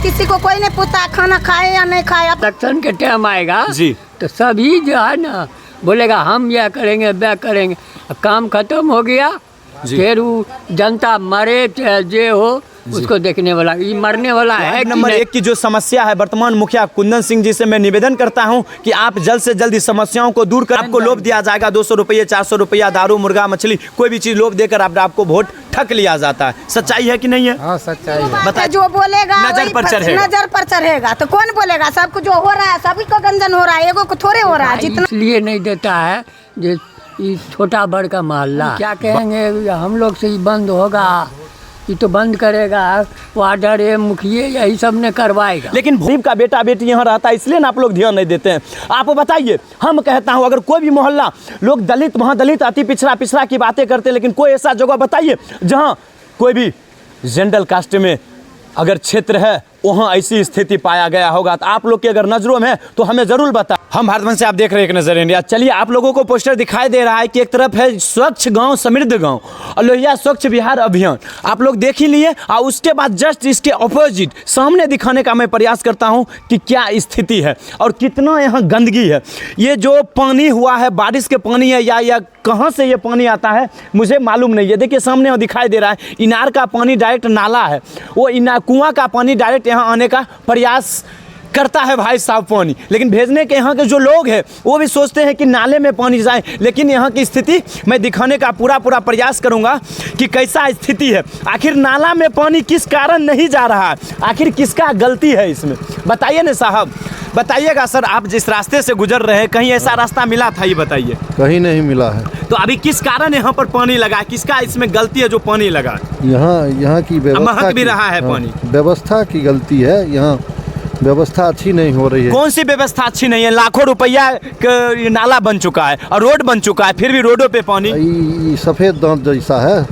किसी को कोई नहीं पूछता खाना खाए या नहीं खाए। इलेक्शन के टाइम आएगा जी तो सभी जो है ना बोलेगा हम यह करेंगे वह करेंगे। काम खत्म हो गया फिर वो जनता मरे चाहे जे हो उसको देखने वाला ये मरने वाला है। नंबर एक की जो समस्या है वर्तमान मुखिया कुंदन सिंह जी से मैं निवेदन करता हूं कि आप जल्द से जल्द इस समस्याओं को दूर कर। आपको लोभ दिया जाएगा 200 रुपये 400 रुपया, दारू मुर्गा मछली कोई भी चीज लोभ देकर आपको वोट ठक लिया जाता है। सच्चाई है कि नहीं है? हाँ सच्चाई है। बताइए जो बोलेगा नजर पर चढ़ेगा तो कौन बोलेगा? सबको जो हो रहा है सभी को गंजन हो रहा है, एगो को थोड़े हो रहा है। जितना इसलिए नहीं देता है जो ये छोटा बड़ का मोहल्ला क्या कहेंगे हम लोग से ही बंद होगा, ये तो बंद करेगा वार्डर मुखिया यही सब ने करवाएगा। लेकिन गरीब का बेटा बेटी यहाँ रहता है इसलिए ना आप लोग ध्यान नहीं देते हैं। आप बताइए, हम कहता हूँ अगर कोई भी मोहल्ला लोग दलित महादलित अति पिछड़ा की बातें करते हैं, लेकिन कोई ऐसा जगह बताइए जहाँ कोई भी जनरल कास्ट में अगर क्षेत्र है वहाँ ऐसी स्थिति पाया गया होगा तो आप लोग की अगर नजरों में है तो हमें जरूर बता। हम भारतवंश से आप देख रहे हैं एक नजर इंडिया। चलिए आप लोगों को पोस्टर दिखाई दे रहा है कि एक तरफ है स्वच्छ गांव समृद्ध गांव और लोहिया स्वच्छ बिहार अभियान, आप लोग देख ही लिए। और उसके बाद जस्ट इसके ऑपोजिट सामने दिखाने का मैं प्रयास करता हूं कि क्या स्थिति है और कितना यहाँ गंदगी है। ये जो पानी हुआ है बारिश के पानी है या कहाँ से ये पानी आता है मुझे मालूम नहीं है। देखिए सामने दिखाई दे रहा है इनार का पानी डायरेक्ट नाला है, वो कुआं का पानी डायरेक्ट यहाँ आने का प्रयास करता है भाई साहब पानी, लेकिन भेजने के यहाँ के जो लोग हैं वो भी सोचते हैं कि नाले में पानी जाए। लेकिन यहाँ की स्थिति मैं दिखाने का पूरा प्रयास करूँगा कि कैसा स्थिति है। आखिर नाला में पानी किस कारण नहीं जा रहा है, आखिर किसका गलती है इसमें बताइए ना साहब, बताइएगा। सर आप जिस रास्ते से गुजर रहे हैं कहीं ऐसा रास्ता मिला था ये बताइए? कहीं नहीं मिला है। तो अभी किस कारण यहाँ पर पानी लगा, किसका इसमें गलती है जो पानी लगा? यहाँ की व्यवस्था महक भी रहा है पानी, व्यवस्था की गलती है। यहाँ व्यवस्था अच्छी नहीं हो रही है। कौन सी व्यवस्था अच्छी नहीं है? लाखों रुपया नाला बन चुका है और रोड बन चुका है, फिर भी रोडों पे पानी। सफेद दांत जैसा है,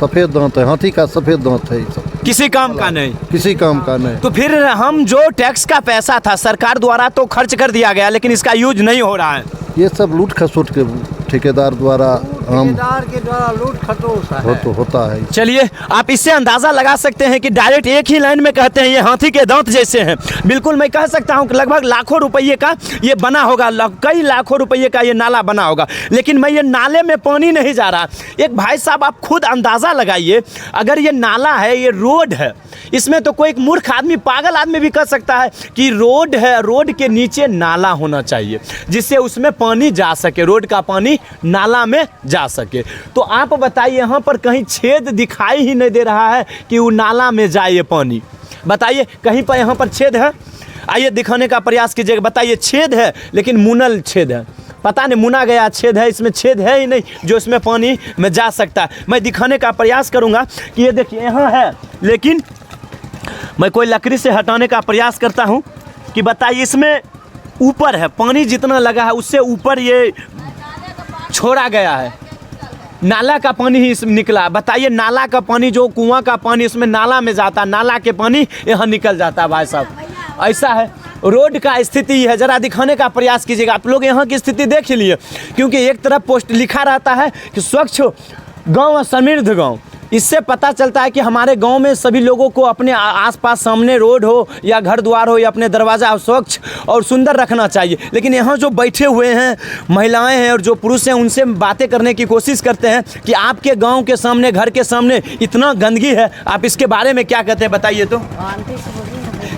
सफेद दांत है, हाथी का सफेद दांत है। किसी काम का नहीं, किसी काम का नहीं। तो फिर हम जो टैक्स का पैसा था सरकार द्वारा तो खर्च कर दिया गया लेकिन इसका यूज नहीं हो रहा है। ये सब लूट खसोट के ठेकेदार द्वारा लूट खसोट होता है। चलिए आप इससे अंदाजा लगा सकते हैं कि डायरेक्ट एक ही लाइन में कहते हैं ये हाथी के दांत जैसे हैं। बिल्कुल मैं कह सकता हूं कि लगभग लाखों रुपये का ये बना होगा, कई लाखों रुपये का ये नाला बना होगा, लेकिन मैं ये नाले में पानी नहीं जा रहा। एक भाई साहब आप खुद अंदाजा लगाइए, अगर ये नाला है ये रोड है, इसमें तो कोई एक मूर्ख आदमी पागल आदमी भी कह सकता है कि रोड है, रोड के नीचे नाला होना चाहिए जिससे उसमें पानी जा सके, रोड का पानी नाला में जा सके। तो आप बताइए यहाँ पर कहीं छेद दिखाई ही नहीं दे रहा है कि वो नाला में जाए पानी। बताइए कहीं पर यहाँ पर छेद है? आइए दिखाने का प्रयास कीजिएगा। बताइए छेद है लेकिन मुनल छेद है, पता नहीं मुना गया छेद है, इसमें छेद है ही नहीं जो इसमें पानी में जा सकता है। मैं दिखाने का प्रयास करूँगा कि ये देखिए यहाँ है, लेकिन मैं कोई लकड़ी से हटाने का प्रयास करता हूँ कि बताइए इसमें ऊपर है पानी जितना लगा है उससे ऊपर ये छोड़ा गया है, नाला का पानी ही इसमें निकला। बताइए नाला का पानी जो कुआं का पानी उसमें नाला में जाता, नाला के पानी यहाँ निकल जाता है। भाई साहब ऐसा है, रोड का स्थिति है, जरा दिखाने का प्रयास कीजिएगा। आप लोग यहाँ की स्थिति देख लिए, क्योंकि एक तरफ पोस्ट लिखा रहता है कि स्वच्छ गांव समृद्ध गांव, इससे पता चलता है कि हमारे गांव में सभी लोगों को अपने आसपास सामने रोड हो या घर द्वार हो या अपने दरवाज़ा स्वच्छ और सुंदर रखना चाहिए। लेकिन यहाँ जो बैठे हुए हैं महिलाएं हैं और जो पुरुष हैं उनसे बातें करने की कोशिश करते हैं कि आपके गांव के सामने घर के सामने इतना गंदगी है, आप इसके बारे में क्या कहते हैं बताइए। तो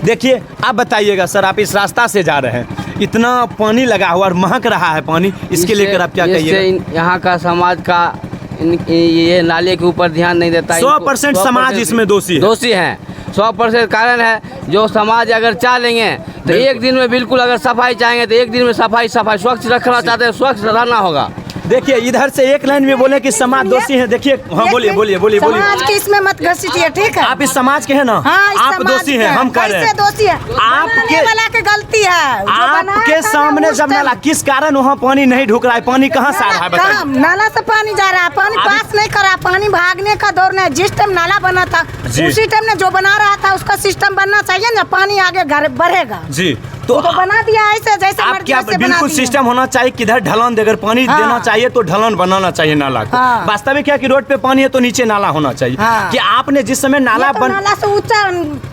देखिए आप बताइएगा सर, आप इस रास्ता से जा रहे हैं, इतना पानी लगा हुआ और महक रहा है पानी, इसके लेकर आप क्या कहिएगा? यहाँ का समाज का ये नाले के ऊपर ध्यान नहीं देता। 100% समाज इसमें दोषी है। 100% कारण है जो समाज अगर चाह लेंगे तो एक दिन में बिल्कुल, अगर सफाई चाहेंगे तो एक दिन में सफाई स्वच्छ रखना चाहते हैं, स्वच्छ रहना होगा। देखिए इधर से एक लाइन में बोले कि समाज दोषी है। देखिए हाँ बोलिए समाज की इसमें मत घसीटिए, ठीक है? आप इस समाज के हैं ना? हाँ, आप दोषी हैं, हम कह रहे हैं दोषी है, आपके वाला की गलती है। आपके सामने जब नाला, किस कारण वहाँ पानी नहीं ढुक रहा है? पानी कहाँ से आ रहा है बताइए? नाला से पानी जा रहा है, पानी पास नहीं करा, पानी भागने का दौर है। जिस टाइम नाला बना था उसी टाइम ने जो बना रहा था उसका सिस्टम बनना चाहिए ना, पानी आगे बढ़ेगा जी। तो वो तो बना दिया ऐसे जैसे आप मर्जी क्या वैसे बना बिल्कुल दिया। सिस्टम होना चाहिए, किधर ढलान दे, अगर पानी हाँ। देना चाहिए तो ढलान बनाना चाहिए नाला को। हाँ। वास्तविक है कि रोड पे पानी है तो नीचे नाला होना चाहिए। हाँ। कि आपने जिस समय नाला ये तो बन नाला से ऊंचा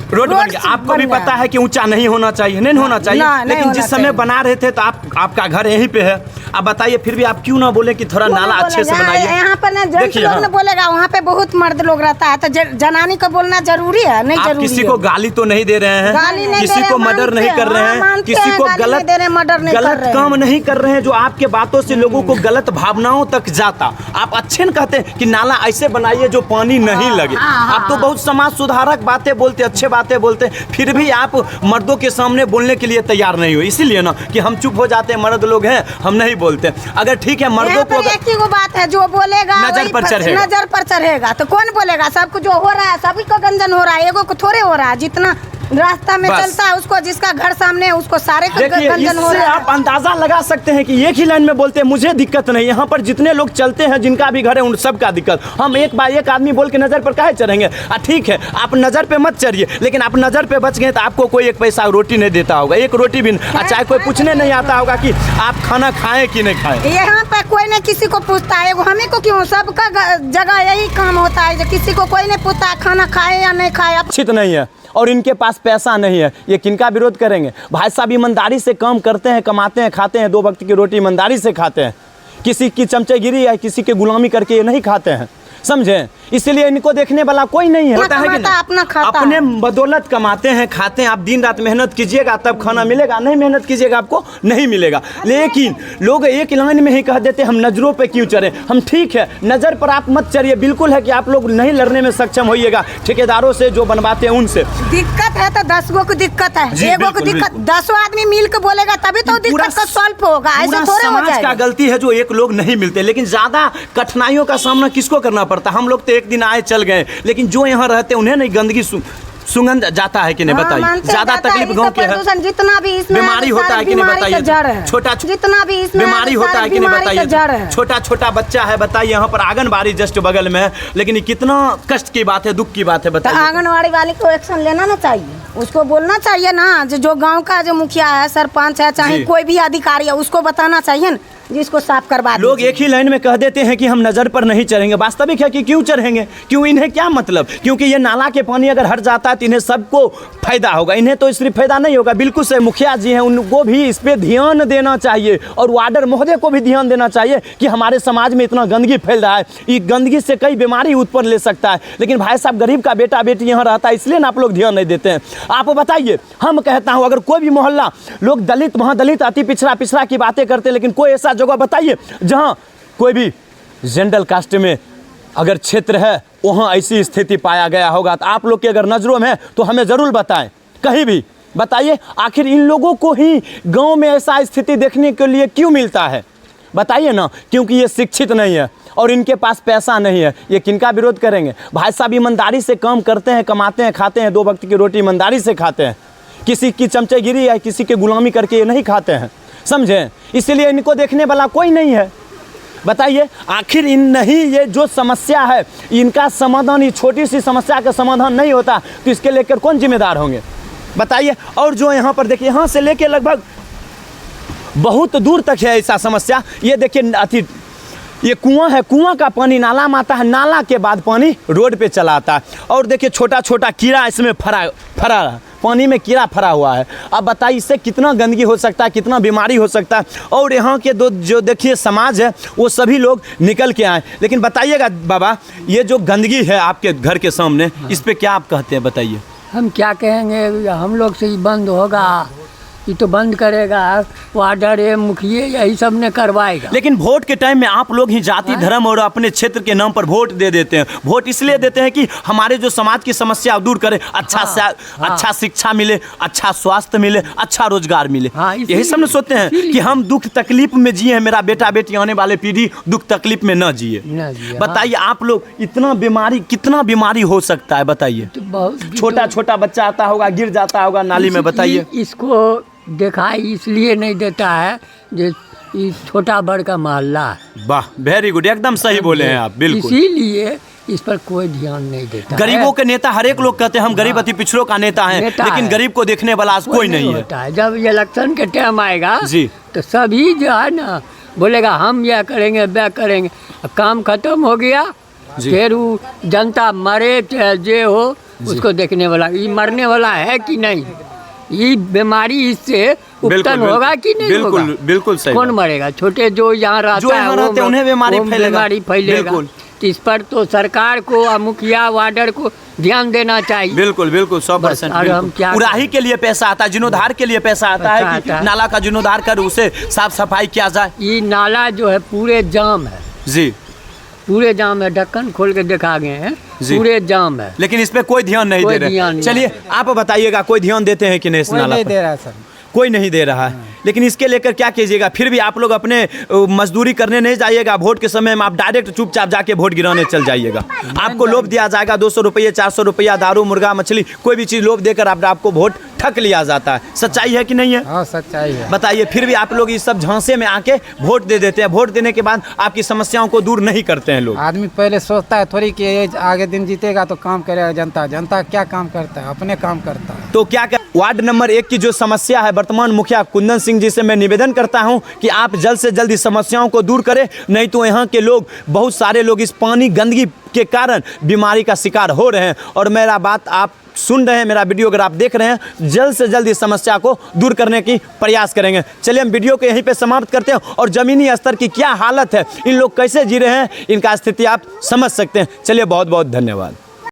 रोड बन गया, आपको भी पता है कि ऊंचा नहीं होना चाहिए, नहीं होना चाहिए, नहीं लेकिन होना जिस समय चाहिए। बना रहे थे तो आपका घर यहीं पे है। अब बताइए फिर भी आप क्यों ना बोले कि थोड़ा नाला अच्छे से बनाइए। यहाँ पर ना जेंट्स देखिए, लोग हाँ। ने बोलेगा, वहाँ पे बहुत मर्द लोग रहता है, तो जनानी को बोलना जरूरी है? नहीं आप जरूरी किसी है। को गाली तो नहीं दे रहे हैं, गाली नहीं किसी दे रहे, को मर्डर मानते नहीं हैं, कर रहे हाँ, हैं, मानते किसी हैं, को गाली गलत नहीं दे रहे, मर्डर नहीं कर गलत रहे काम हैं। नहीं कर रहे हैं, जो आपके बातों से लोगों को गलत भावनाओं तक जाता। आप अच्छे न कहते हैं कि नाला ऐसे बनाइए जो पानी नहीं लगे। आप तो बहुत समाज सुधारक बातें बोलते, अच्छे बातें बोलते, फिर भी आप मर्दों के सामने बोलने के लिए तैयार नहीं हो। इसीलिए ना कि हम चुप हो जाते हैं, मर्द लोग हैं, हम नहीं बोलते। अगर ठीक है मर्दों यहाँ को पर एक ही वो बात है, जो बोलेगा नजर वही पर चढ़ेगा। नजर पर चढ़ेगा। तो कौन बोलेगा? सब कुछ जो हो रहा है सभी को गंजन हो रहा है, एगो को थोड़े हो रहा है। जितना रास्ता में बस। चलता है उसको, जिसका घर सामने है उसको सारे को देखिए, गंजन हो इससे रहा आप है। अंदाजा लगा सकते हैं कि एक ही लाइन में बोलते हैं मुझे दिक्कत नहीं। यहाँ पर जितने लोग चलते हैं जिनका भी घर है उन सब का दिक्कत। हम एक बार एक आदमी बोल के नजर पर काहे चढ़ेंगे? ठीक है आप नजर पे मत चढ़िए, लेकिन आप नजर पे बच गए तो आपको कोई एक पैसा रोटी नहीं देता होगा, एक रोटी भी नहीं। चाहे कोई पूछने नहीं आता होगा कि आप खाना खाएं कि नहीं खाएं। यहाँ पे कोई नहीं किसी को पूछता है, हमें को क्यों? सबका जगह यही काम होता है, जो किसी को कोई नहीं पूछता है खाना खाए या नहीं खाए। उचित नहीं है और इनके पास पैसा नहीं है, ये किनका विरोध करेंगे? भाई साहब ईमानदारी से काम करते हैं, कमाते हैं, खाते हैं, 2 वक्त की रोटी ईमानदारी से खाते हैं। किसी की चमचेगिरी या किसी की गुलामी करके ये नहीं खाते हैं, समझे? इसलिए इनको देखने वाला कोई नहीं है। अपना पता है कि कमाता, नहीं? अपना खाता अपने है। बदौलत कमाते हैं, खाते हैं। आप दिन रात मेहनत कीजिएगा तब खाना मिलेगा, नहीं मेहनत कीजिएगा आपको नहीं मिलेगा। लेकिन लोग एक लाइन में ही कह देते हम नजरों पे क्यों चढ़े। हम ठीक है नजर पर आप मत चढ़िए, बिल्कुल है कि आप लोग नहीं लड़ने में सक्षम होइएगा ठेकेदारों से जो बनवाते हैं उनसे। दिक्कत है तो 10 गो को दिक्कत है, जी, एगो को बिल्कुल, दिक्कत 10 आदमी मिल के बोलेगा तभी तो पूरा दिक्कत का सॉल्व होगा। ऐसे पूरा थोड़े हो समाज का जाएगा। गलती है जो एक लोग नहीं मिलते। लेकिन ज्यादा कठिनाइयों का सामना किसको करना पड़ता? हम लोग तो एक दिन आए चल गए, लेकिन जो यहाँ रहते हैं उन्हें नहीं गंदगी सुगंध जाता है कि नहीं? हाँ, बताइए। मानते ज्यादा जाता है, तकलीफ ये गांव तो के है, प्रदूषण जितना भी इसमें बीमारी सारी होता है कि नहीं? बीमारी का बताइए। जड़ है। छोटा जितना भी इसमें बीमारी होता है कि नहीं? बीमारी का जड़ है। बताइए। छोटा बच्चा है, बताइए यहाँ पर आंगनबाड़ी जस्ट बगल में है, लेकिन ये कितना कष्ट की बात है, दुख की बात है। तो बताइए। आंगनवाड़ी वाले को एक्शन लेना ना चाहिए, उसको बोलना चाहिए ना, जो गांव का जो मुखिया है, सरपंच है, चाहे जी। कोई भी अधिकारी है, उसको बताना चाहिए ना, जिसको साफ करवा लोग दीजिए। एक ही लाइन में कह देते हैं कि हम नजर पर नहीं चढ़ेंगे। वास्तविक है कि क्यों चढ़ेंगे? क्यों? इन्हें क्या मतलब? क्योंकि ये नाला के पानी अगर हट जाता है तो इन्हें सबको फायदा होगा, इन्हें तो सिर्फ फायदा नहीं होगा। बिल्कुल से मुखिया जी हैं, उनको भी इस पे ध्यान देना चाहिए और वार्डर महोदय को भी ध्यान देना चाहिए कि हमारे समाज में इतना गंदगी फैल रहा है, ये गंदगी से कई बीमारी उत्पन्न ले सकता है। लेकिन भाई साहब गरीब का बेटा बेटी यहाँ रहता है, इसलिए ना आप लोग ध्यान नहीं देते हैं। आप बताइए, हम कहता हूँ अगर कोई भी मोहल्ला, लोग दलित महादलित अति पिछड़ा की बातें करते हैं, लेकिन कोई ऐसा जगह बताइए जहाँ कोई भी जनरल कास्ट में अगर क्षेत्र है वहाँ ऐसी स्थिति पाया गया होगा तो आप लोग की अगर नज़रों में है तो हमें ज़रूर बताएं, कहीं भी बताइए। आखिर इन लोगों को ही गांव में ऐसा स्थिति देखने के लिए क्यों मिलता है? बताइए ना। क्योंकि ये शिक्षित नहीं है और इनके पास पैसा नहीं है। ये किनका विरोध करेंगे? भाई साहब ईमानदारी से काम करते हैं, कमाते हैं, खाते हैं, 2 वक्त की रोटी ईमानदारी से खाते हैं। किसी की चमचेगिरी या किसी की गुलामी करके ये नहीं खाते हैं, समझें? इसलिए इनको देखने वाला कोई नहीं है। बताइए आखिर इन नहीं, ये जो समस्या है इनका समाधान, ये छोटी सी समस्या का समाधान नहीं होता तो इसके लेकर कौन जिम्मेदार होंगे? बताइए। और जो यहाँ पर देखिए, यहाँ से लेके लगभग बहुत दूर तक है ऐसा समस्या। ये देखिए अति ये कुआं है, कुआं का पानी नाला में आता है, नाला के बाद पानी रोड पे चला आता है। और देखिए छोटा कीड़ा इसमें फरा पानी में कीड़ा फरा हुआ है। अब बताइए इससे कितना गंदगी हो सकता है, कितना बीमारी हो सकता है। और यहाँ के जो देखिए समाज है वो सभी लोग निकल के आए। लेकिन बताइएगा बाबा, ये जो गंदगी है आपके घर के सामने, इस पे क्या आप कहते हैं? बताइए। हम क्या कहेंगे, हम लोग से ही बंद होगा, ये तो बंद करेगा वार्डर है, मुखिया, यही सब ने करवाएगा। लेकिन वोट के टाइम में आप लोग ही जाति धर्म और अपने क्षेत्र के नाम पर वोट दे देते हैं। वोट इसलिए देते हैं कि हमारे जो समाज की समस्या दूर करें, अच्छा शिक्षा मिले, अच्छा स्वास्थ्य मिले, अच्छा रोजगार मिले। यही सब सोचते हैं कि हम दुख तकलीफ में जिए, मेरा बेटा बेटी आने वाले पीढ़ी दुख तकलीफ में न जिए। बताइए आप लोग, इतना बीमारी, कितना बीमारी हो सकता है बताइए। छोटा बच्चा आता होगा, गिर जाता होगा नाली में। बताइए। इसको दिखाई इसलिए नहीं देता है जो ये छोटा बड़ का मोहल्ला है। वाह, वेरी गुड, एकदम सही बोले हैं आप, बिल्कुल। इसीलिए इस पर कोई ध्यान नहीं देता। गरीबों के नेता हर एक लोग कहते हैं हम गरीब अति पिछड़ों का नेता हैं, लेकिन गरीब को देखने वाला आज कोई नहीं होता है। जब इलेक्शन के टाइम आएगा जी तो सभी जो है ना बोलेगा हम यह करेंगे वह करेंगे, काम खत्म हो गया फिर वो जनता मरे चाहे जे हो उसको देखने वाला, ये मरने वाला है कि नहीं, ये बीमारी इससे उत्पन्न होगा कि नहीं होगा? बिल्कुल सही। कौन मरेगा? छोटे जो यहाँ रहता है वो उन्हें बीमारी फैलेगा। तो इस पर तो सरकार को और मुखिया वार्डर को ध्यान देना चाहिए। बिल्कुल 100%। हम क्या उड़ाही के लिए पैसा आता है, जीर्णोद्धार के लिए पैसा आता है कि नाला का जीर्णोद्धार कर उसे साफ सफाई किया जाए। ये नाला जो है पूरे जाम है जी, पूरे जाम है, ढक्कन खोल के दिखा गए हैं, पूरे जाम है, लेकिन इस पे कोई ध्यान नहीं दे रहे। चलिए आप बताइएगा कोई ध्यान देते हैं कि नहीं? इस नाला नहीं दे रहा है सर, कोई नहीं दे रहा है, लेकिन इसके लेकर क्या कीजिएगा? फिर भी आप लोग अपने मजदूरी करने नहीं जाइएगा, वोट के समय में आप डायरेक्ट चुपचाप जाके वोट गिराने चल जाइएगा। आपको लोभ दिया जाएगा 200 रुपये 400 रुपया, दारू मुर्गा मछली कोई भी चीज़ लोभ देकर आपको वोट ठक लिया जाता है। सच्चाई है कि नहीं है? हाँ सच्चाई है। बताइए, फिर भी आप लोग इस सब झांसे में आके वोट दे देते हैं। वोट देने के बाद आपकी समस्याओं को दूर नहीं करते हैं लोग। आदमी पहले सोचता है थोड़ी कि ये आगे दिन जीतेगा तो काम करेगा जनता, जनता क्या काम करता है? अपने काम करता है। तो क्या वार्ड नंबर 1 की जो समस्या है, वर्तमान मुखिया कुंदन सिंह जी से मैं निवेदन करता हूं कि आप जल्द से जल्द इस समस्याओं को दूर करें, नहीं तो यहाँ के लोग, बहुत सारे लोग इस पानी गंदगी के कारण बीमारी का शिकार हो रहे हैं। और मेरा बात आप सुन रहे हैं, मेरा वीडियो अगर आप देख रहे हैं, जल्द से जल्द इस समस्या को दूर करने की प्रयास करेंगे। चलिए हम वीडियो को यहीं पे समाप्त करते हैं और ज़मीनी स्तर की क्या हालत है, इन लोग कैसे जी रहे हैं, इनका स्थिति आप समझ सकते हैं। चलिए बहुत बहुत धन्यवाद।